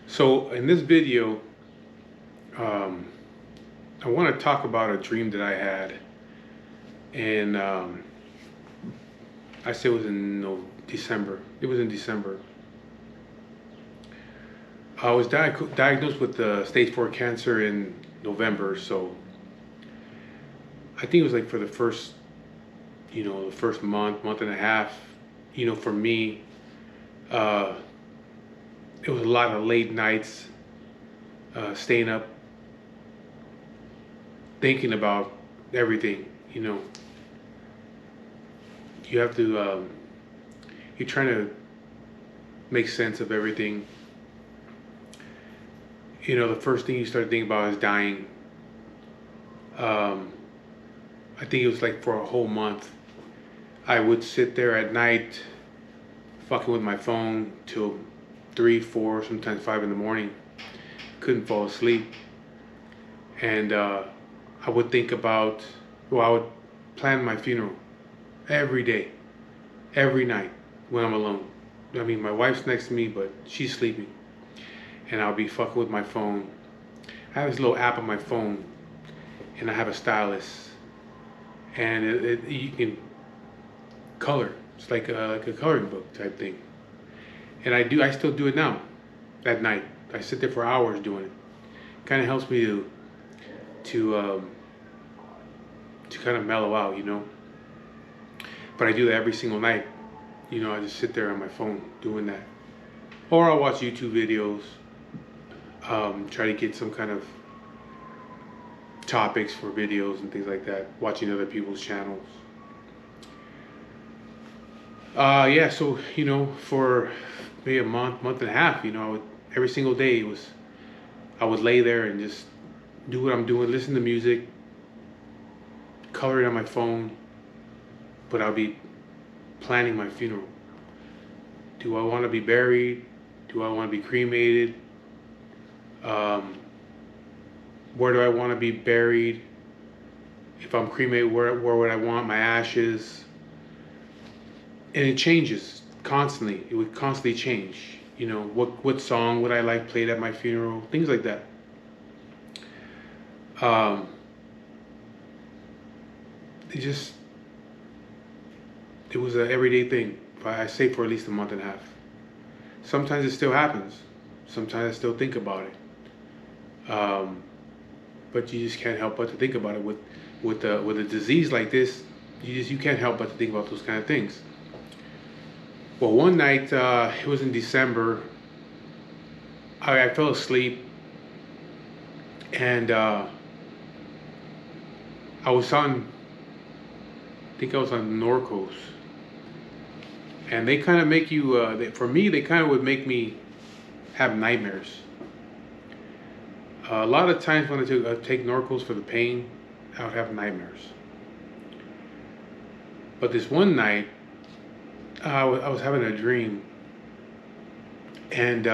So in this video, um, I want to talk about a dream that I had, and I say it was in December. It was in December. I was diagnosed with stage 4 cancer in November, so I think it was like for the first, the first month and a half, for me, uh, it was a lot of late nights, staying up, thinking about everything. You have to, you're trying to make sense of everything. The first thing you start thinking about is dying. Um, I think it was like for a whole month. I would sit there at night, fucking with my phone till 3, 4, sometimes 5 in the morning. Couldn't fall asleep, and I would think about. Well, I would plan my funeral every day, every night when I'm alone. I mean, my wife's next to me, but she's sleeping, and I'll be fucking with my phone. I have this little app on my phone, and I have a stylus, and you can color. It's like a coloring book type thing. And I still do it now, at night. I sit there for hours doing it. Kind of helps me to kind of mellow out. But I do that every single night. I just sit there on my phone doing that, or I'll watch YouTube videos, try to get some kind of topics for videos and things like that. Watching other people's channels. Yeah, so for maybe a month and a half, every single day I would lay there and just do what I'm doing, listen to music, color it on my phone, but I'll be planning my funeral. Do I want to be buried? Do I want to be cremated? Where do I want to be buried? If I'm cremated, where would I want my ashes? And it changes constantly. It would constantly change. What song would I like played at my funeral? Things like that. Um, it was an everyday thing. I say for at least a month and a half. Sometimes it still happens. Sometimes I still think about it. But you just can't help but to think about it. With a disease like this, you can't help but to think about those kind of things. Well, one night, it was in December, I fell asleep, and I think I was on Norcos, and they kind of make you, for me, they kind of would make me have nightmares. A lot of times when I take Norcos for the pain, I would have nightmares. But this one night, I was having a dream, and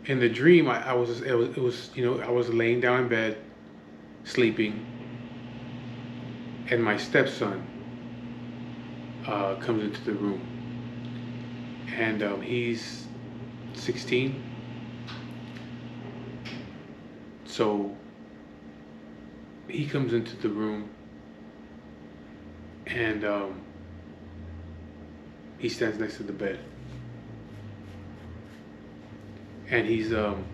in the dream, I was it was I was laying down in bed, sleeping, and my stepson comes into the room, and he's 16, so he comes into the room, and he stands next to the bed, and he's no,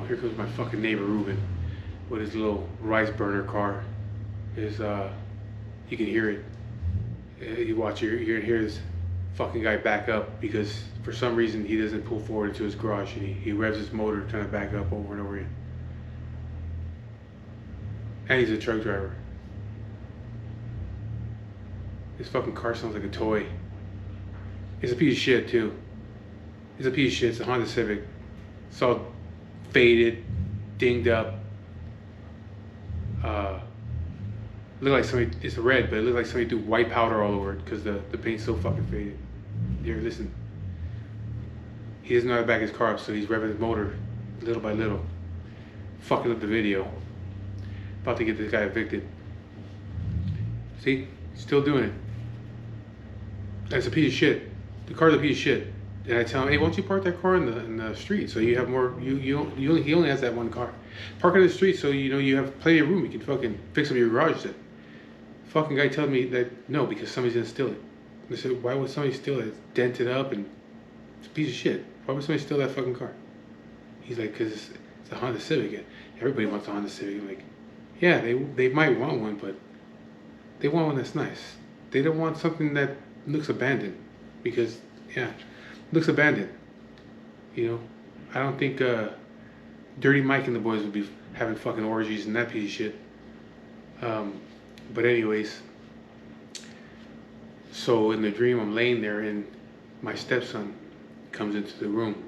here comes my fucking neighbor Ruben with his little rice burner car. You can hear it. You watch, you hear this fucking guy back up because for some reason he doesn't pull forward into his garage, and he revs his motor trying to back up over and over again. And he's a truck driver. This fucking car sounds like a toy. It's a piece of shit too. It's a piece of shit. It's a Honda Civic. It's all faded, dinged up. Look like somebody. It's red, but it looks like somebody threw white powder all over it because the paint's so fucking faded. Here, listen. He doesn't know how to back his car up, so he's revving his motor little by little, fucking up the video. About to get this guy evicted. See, still doing it. That's a piece of shit. The car's a piece of shit. And I tell him, hey, why don't you park that car in the street so you have more, he only has that one car. Park it in the street so you have plenty of room. You can fucking fix up your garage then. Fucking guy told me that no, because somebody's gonna steal it. I said, why would somebody steal it? It's dented up and it's a piece of shit. Why would somebody steal that fucking car? He's like, because it's a Honda Civic. Everybody wants a Honda Civic. I'm like, yeah, they might want one, but they want one that's nice. They don't want something that looks abandoned, because yeah, looks abandoned. I don't think Dirty Mike and the boys would be having fucking orgies in that piece of shit. But anyways, so in the dream I'm laying there and my stepson comes into the room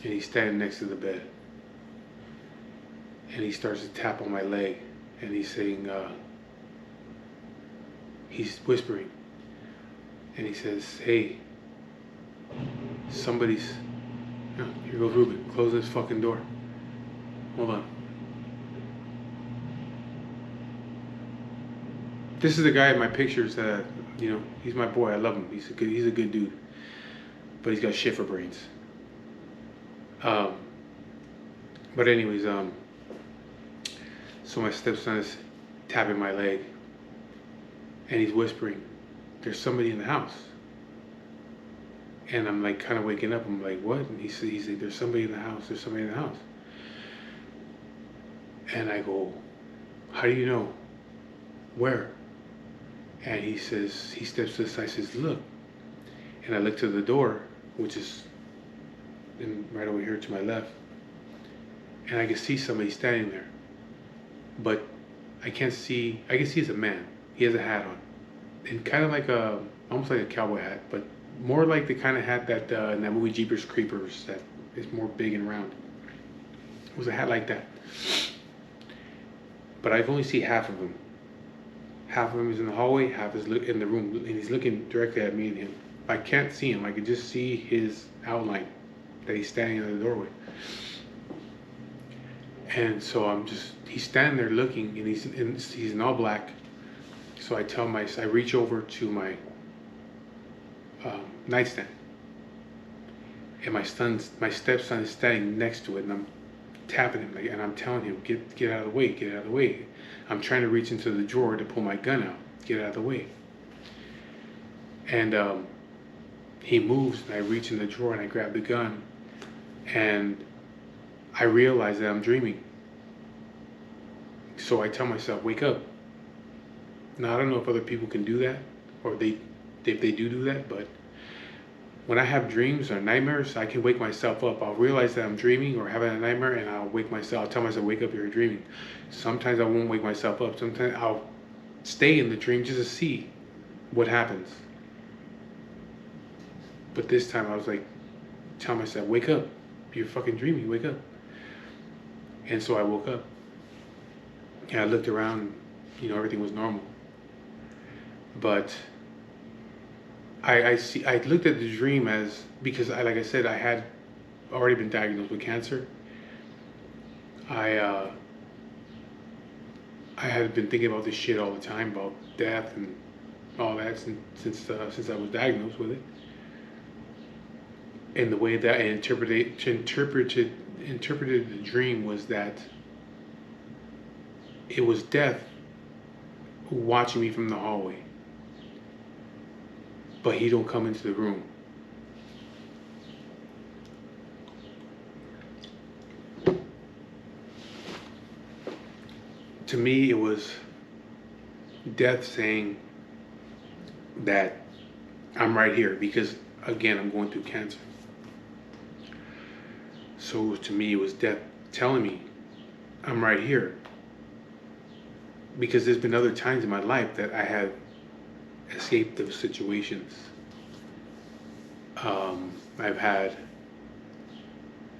and he's standing next to the bed and he starts to tap on my leg and he's saying, he's whispering and he says, hey, somebody's, oh, here goes Ruben, close this fucking door. Hold on. This is the guy in my pictures that, he's my boy. I love him. He's a good dude. But he's got shit for brains. But anyways, so my stepson is tapping my leg and he's whispering, there's somebody in the house. And I'm like kind of waking up. I'm like, what? And he's like, there's somebody in the house. There's somebody in the house. And I go, how do you know? Where? And he says, he steps to the side, says, look. And I look to the door, which is right over here to my left. And I can see somebody standing there. But I can see it's a man. He has a hat on. And kind of like almost like a cowboy hat, but more like the kind of hat that in that movie Jeepers Creepers, that is more big and round. It was a hat like that. But I've only seen half of him. Half of him is in the hallway, half is in the room, and he's looking directly at me and him. I can't see him. I can just see his outline that he's standing in the doorway. And so he's standing there looking, and he's in all black. So I reach over to my nightstand, and my stepson is standing next to it, and I'm tapping him, and I'm telling him, get out of the way, get out of the way. I'm trying to reach into the drawer to pull my gun out, get out of the way. And he moves, and I reach in the drawer and I grab the gun, and I realize that I'm dreaming. So I tell myself, wake up. Now I don't know if other people can do that, or if they do that, but when I have dreams or nightmares, I can wake myself up. I'll realize that I'm dreaming or having a nightmare, and I'll wake myself. I'll tell myself, wake up, you're dreaming. Sometimes I won't wake myself up. Sometimes I'll stay in the dream just to see what happens. But this time I was like, tell myself, wake up. You're fucking dreaming, wake up. And so I woke up. And I looked around, everything was normal. But I looked at the dream as, because like I said, I had already been diagnosed with cancer. I had been thinking about this shit all the time, about death and all that since I was diagnosed with it. And the way that I interpreted the dream was that it was death watching me from the hallway, but he don't come into the room. To me, it was death saying that I'm right here, because again, I'm going through cancer. So to me, it was death telling me I'm right here, because there's been other times in my life that I have escaped those situations. I've had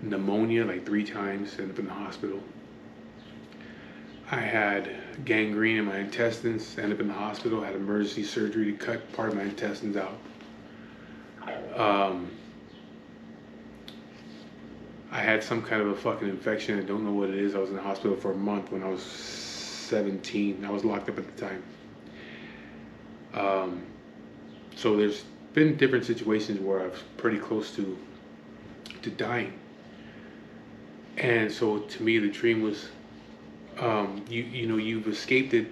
pneumonia like 3 times, ended up in the hospital. I had gangrene in my intestines, ended up in the hospital, had emergency surgery to cut part of my intestines out. I had some kind of a fucking infection. I don't know what it is. I was in the hospital for a month when I was 17. I was locked up at the time. So there's been different situations where I was pretty close to dying. And so to me, the dream was, you know, you've escaped it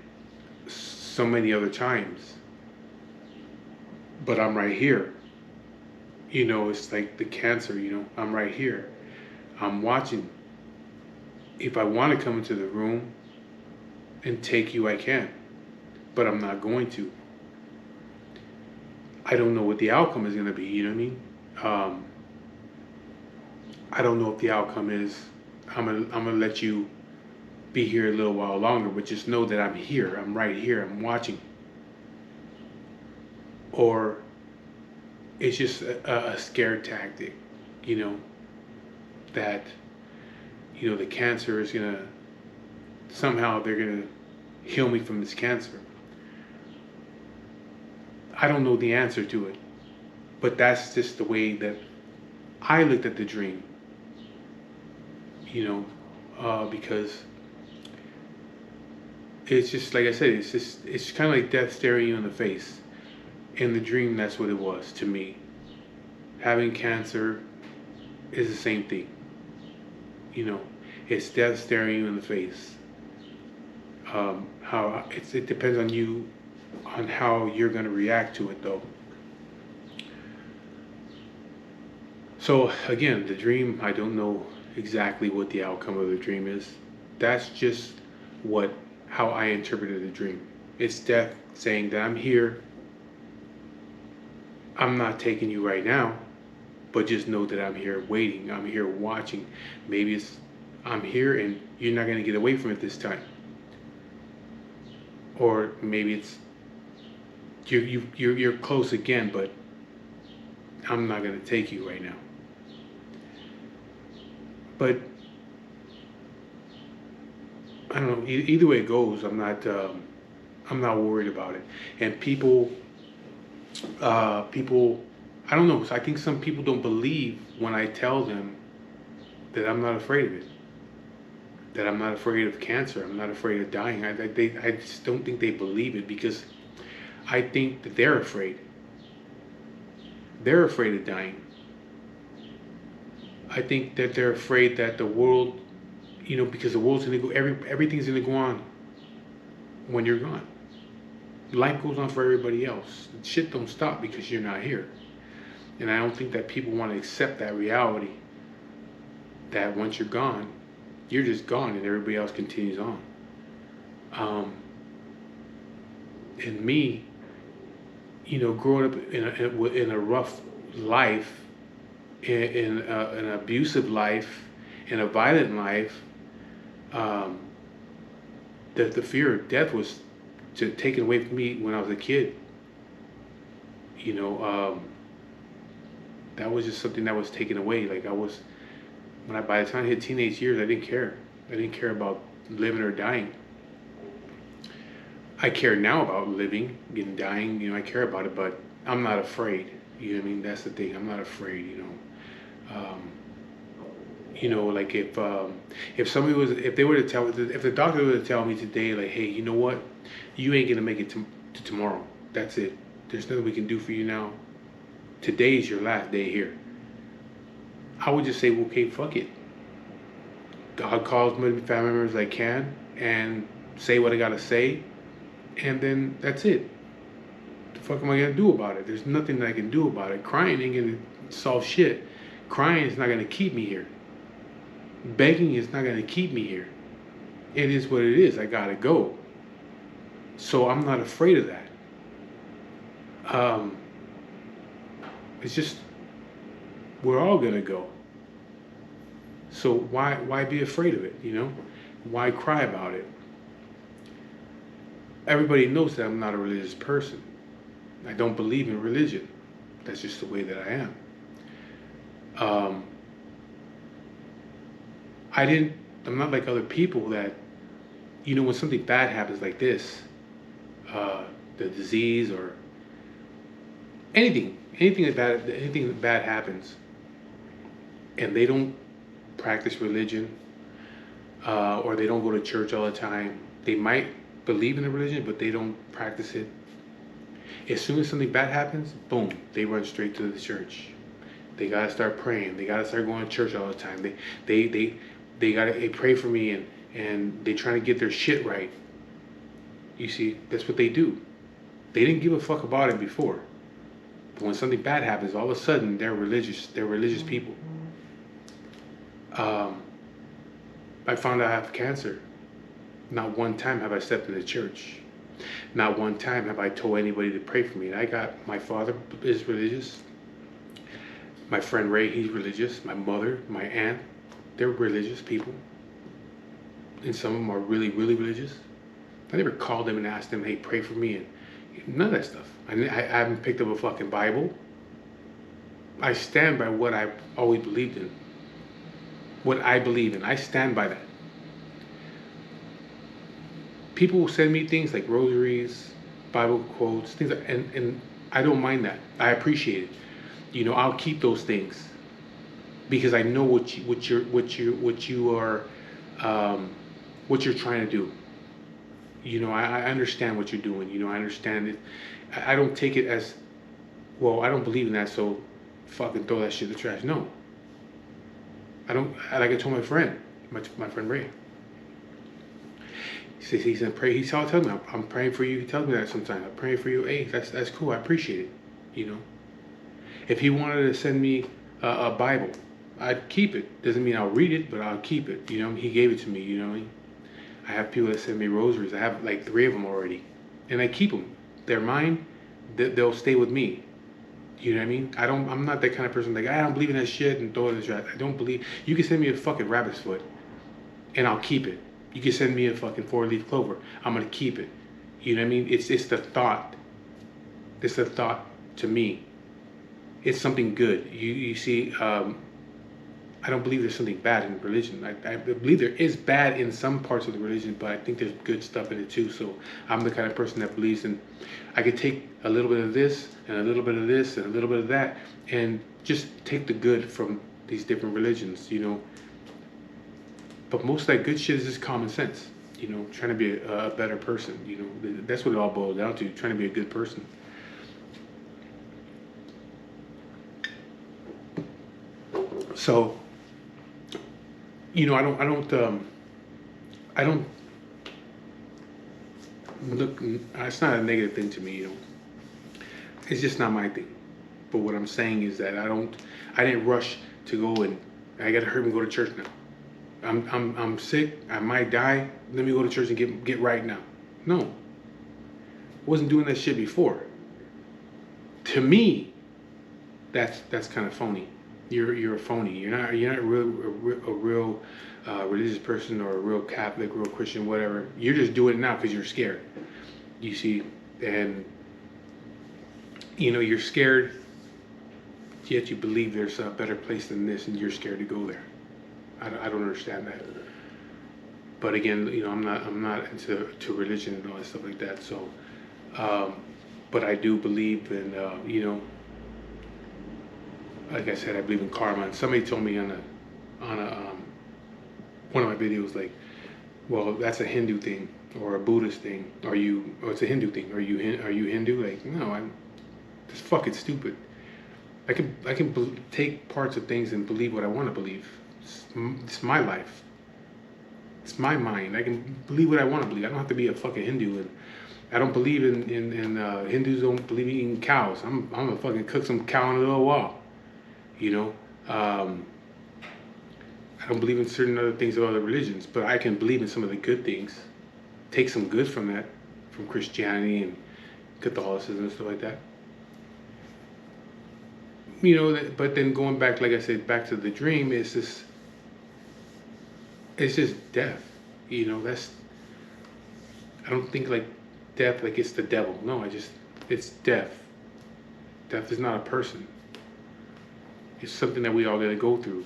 so many other times, but I'm right here. You know, it's like the cancer, you know, I'm right here. I'm watching. If I want to come into the room and take you, I can, but I'm not going to. I don't know what the outcome is going to be, you know what I mean? I don't know if the outcome is I'm gonna let you be here a little while longer, but just know that I'm here. I'm right here. I'm watching. Or it's just a scare tactic, you know, that, you know, the cancer is gonna, somehow they're gonna heal me from this cancer. I don't know the answer to it, but that's just the way that I looked at the dream, you know, because it's just like I said, it's kind of like death staring you in the face. In the dream, that's what it was to me. Having cancer is the same thing. You know, it's death staring you in the face. It depends on you, on how you're going to react to it, though. So again, the dream, I don't know exactly what the outcome of the dream is. That's just how I interpreted the dream. It's death saying that I'm here. I'm not taking you right now, but just know that I'm here waiting. I'm here watching. Maybe I'm here and you're not going to get away from it this time. Or maybe it's you're close again, but I'm not going to take you right now. But I don't know. Either way it goes, I'm not worried about it. And people, I don't know. I think some people don't believe when I tell them that I'm not afraid of it. That I'm not afraid of cancer. I'm not afraid of dying. I just don't think they believe it, because I think that they're afraid. They're afraid of dying. I think that they're afraid that the world, you know, because the world's gonna go, everything's gonna go on when you're gone. Life goes on for everybody else. Shit don't stop because you're not here. And I don't think that people want to accept that reality, that once you're gone, you're just gone and everybody else continues on. And me, you know, growing up in a rough life, in an abusive life, in a violent life, that the fear of death was taken away from me when I was a kid. You know, that was just something that was taken away. Like by the time I hit teenage years, I didn't care. I didn't care about living or dying. I care now about living and dying. You know, I care about it, but I'm not afraid. You know what I mean? That's the thing. I'm not afraid. You know, like if they were to tell, if the doctor were to tell me today, like, hey, you know what, you ain't gonna make it to tomorrow. That's it. There's nothing we can do for you now. Today's your last day here. I would just say, well, okay, fuck it. God calls me family members I can and say what I gotta say, and then that's it. The fuck am I gonna do about it? There's nothing that I can do about it. Crying ain't gonna solve shit. Crying is not gonna keep me here. Begging is not gonna keep me here. It is what it is. I gotta go. So I'm not afraid of that. It's just, we're all gonna go. So why be afraid of it, you know? Why cry about it? Everybody knows that I'm not a religious person. I don't believe in religion. That's just the way that I am. I'm not like other people that, you know, when something bad happens like this, the disease or anything bad happens, and they don't practice religion, or they don't go to church all the time. They might believe in the religion, but they don't practice it. As soon as something bad happens, boom, they run straight to the church. They gotta start praying. They gotta start going to church all the time. They gotta pray for me, and they trying to get their shit right. You see, that's what they do. They didn't give a fuck about it before. But when something bad happens, all of a sudden they're religious. They're religious people. I found out I have cancer. Not one time have I stepped in the church. Not one time have I told anybody to pray for me. And my father is religious. My friend Ray, he's religious. My mother, my aunt, they're religious people. And some of them are really, really religious. I never called them and asked them, hey, pray for me. And none of that stuff. I haven't picked up a fucking Bible. I stand by what I've always believed in. What I believe in. I stand by that. People will send me things like rosaries, Bible quotes, things like, and I don't mind that. I appreciate it. You know, I'll keep those things because I know what you're trying to do. You know, I understand what you're doing. You know, I understand it. I don't take it as, well, I don't believe in that, so fucking throw that shit in the trash. No. I don't, like I told my friend Ray. He said, pray. He tells me, I'm praying for you. He tells me that sometimes. I'm praying for you. Hey, that's cool. I appreciate it. You know, if he wanted to send me a Bible, I'd keep it. Doesn't mean I'll read it, but I'll keep it. You know, he gave it to me. You know, I have people that send me rosaries. I have like 3 of them already, and I keep them. They're mine. They'll stay with me. You know what I mean? I'm not that kind of person like, I don't believe in that shit and throw it in the trash. I don't believe. You can send me a fucking rabbit's foot, and I'll keep it. You can send me a fucking 4-leaf clover. I'm gonna keep it. You know what I mean? It's the thought. It's the thought to me. It's something good. You see, I don't believe there's something bad in religion. I believe there is bad in some parts of the religion, but I think there's good stuff in it too. So I'm the kind of person that believes in, I could take a little bit of this and a little bit of this and a little bit of that and just take the good from these different religions, you know. But most of that good shit is just common sense, you know, trying to be a better person, you know. That's what it all boils down to, trying to be a good person. So, you know, I don't look, it's not a negative thing to me, you know. It's just not my thing. But what I'm saying is that I didn't rush to go and I gotta hurry and go to church now. I'm sick, I might die, let me go to church and get right now. No. Wasn't doing that shit before. To me, that's kind of phony. You're a phony. You're not a real religious person or a real Catholic, real Christian, whatever. You're just doing it now because you're scared. You see, and you know you're scared, yet you believe there's a better place than this, and you're scared to go there. I don't understand that. But again, you know, I'm not into religion and all that stuff like that. So, but I do believe in you know. Like I said, I believe in karma. And somebody told me on one of my videos, like, well, that's a Hindu thing or a Buddhist thing. Or it's a Hindu thing. Are you Hindu? Like, no, it's fucking stupid. I can take parts of things and believe what I want to believe. It's my life. It's my mind. I can believe what I want to believe. I don't have to be a fucking Hindu. And I don't believe in Hindus don't believe in eating cows. I'm gonna fucking cook some cow on a little wall. You know, I don't believe in certain other things of other religions, but I can believe in some of the good things. Take some good from that, from Christianity and Catholicism and stuff like that. You know, but then going back, like I said, back to the dream, it's just death. You know, I don't think like death like it's the devil. No, it's death. Death is not a person. It's something that we all gotta go through.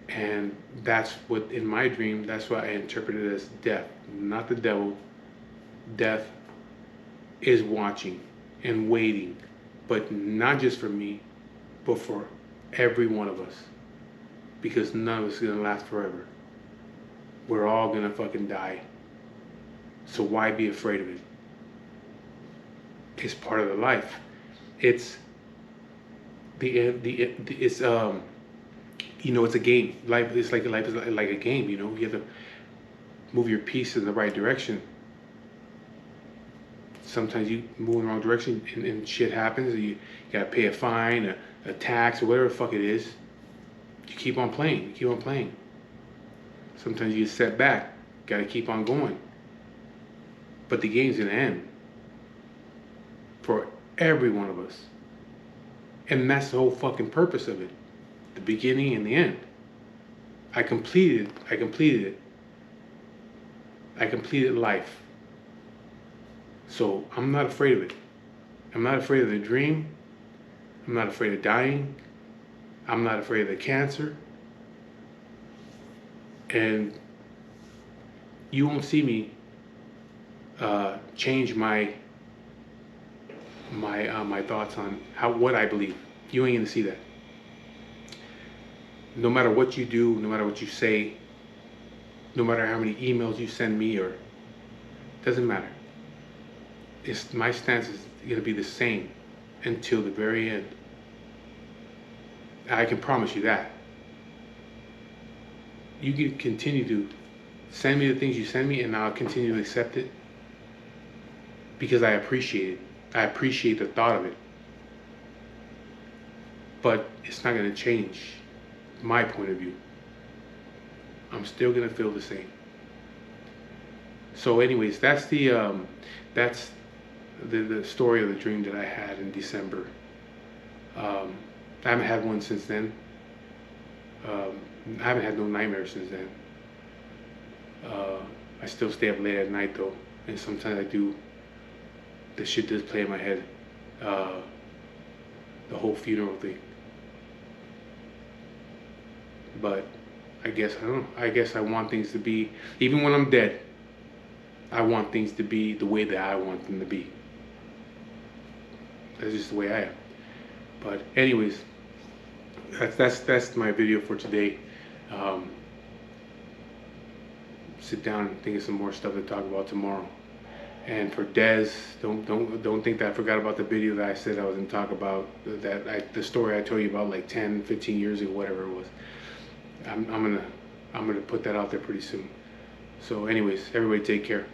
And that's what, in my dream, that's why I interpret it as death. Not the devil. Death is watching and waiting. But not just for me, but for every one of us. Because none of us is gonna last forever. We're all gonna fucking die. So why be afraid of it? It's part of the life. It's it's it's a game. Life is like a game. You have to move your piece in the right direction. Sometimes you move in the wrong direction and shit happens. And you gotta pay a fine, a tax, or whatever the fuck it is. You keep on playing. You keep on playing. Sometimes you get set back. Gotta keep on going. But the game's gonna end for every one of us. And that's the whole fucking purpose of it. The beginning and the end. I completed it. I completed life. So I'm not afraid of it. I'm not afraid of the dream. I'm not afraid of dying. I'm not afraid of the cancer. And you won't see me change my thoughts on what I believe. You ain't gonna see that. No matter what you do, no matter what you say, no matter how many emails you send me, or doesn't matter. My stance is gonna be the same until the very end. I can promise you that. You can continue to send me the things you send me, and I'll continue to accept it because I appreciate it. I appreciate the thought of it. But it's not going to change my point of view. I'm still going to feel the same. So anyways, that's the story of the dream that I had in December. I haven't had one since then. I haven't had no nightmares since then. I still stay up late at night though, and sometimes I do. The shit does play in my head. The whole funeral thing. But I guess, I don't know. I guess I want things to be, even when I'm dead, I want things to be the way that I want them to be. That's just the way I am. But anyways, that's my video for today. Sit down and think of some more stuff to talk about tomorrow. And for Dez, don't think that I forgot about the video that I said I was going to talk about, the story I told you about like 10, 15 years ago, whatever it was. I'm gonna put that out there pretty soon. So anyways, everybody take care.